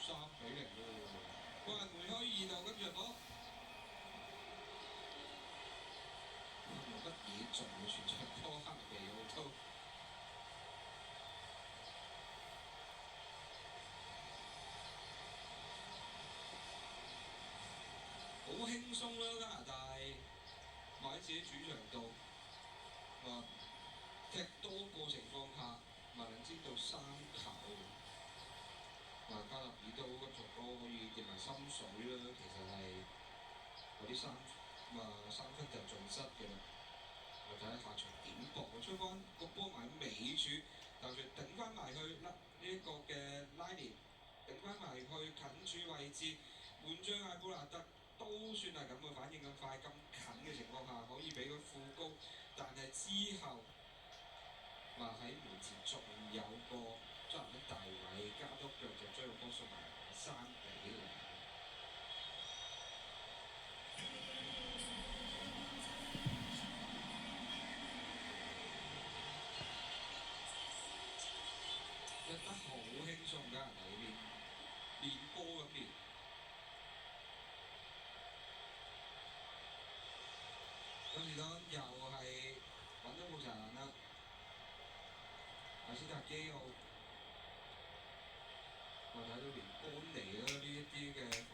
3-0喎。哇！梅開二度，跟住入波。冇乜嘢做嘅，全場波黑皮好都。好輕鬆啦，加拿大喺自己主場度，踢多個情況下，能知道3球。加勒爾都嗰場波可以認為心水啦，其實係嗰啲3分就盡失嘅啦。我睇下下場點搏，我出翻個波埋尾柱，就算頂翻埋去呢一個嘅拉連，頂翻埋去近柱位置，門將艾布拿特都算係咁嘅反應咁快咁近嘅情況下，可以俾佢副高，但係之後喺門前仲有個執人大位，加多腳就將個波送埋3-0。踢得好輕鬆㗎，人哋呢邊練波咁練。今時當又係揾到冇查蘭啦，阿斯達基奧，我睇到連搬嚟啦呢一啲嘅。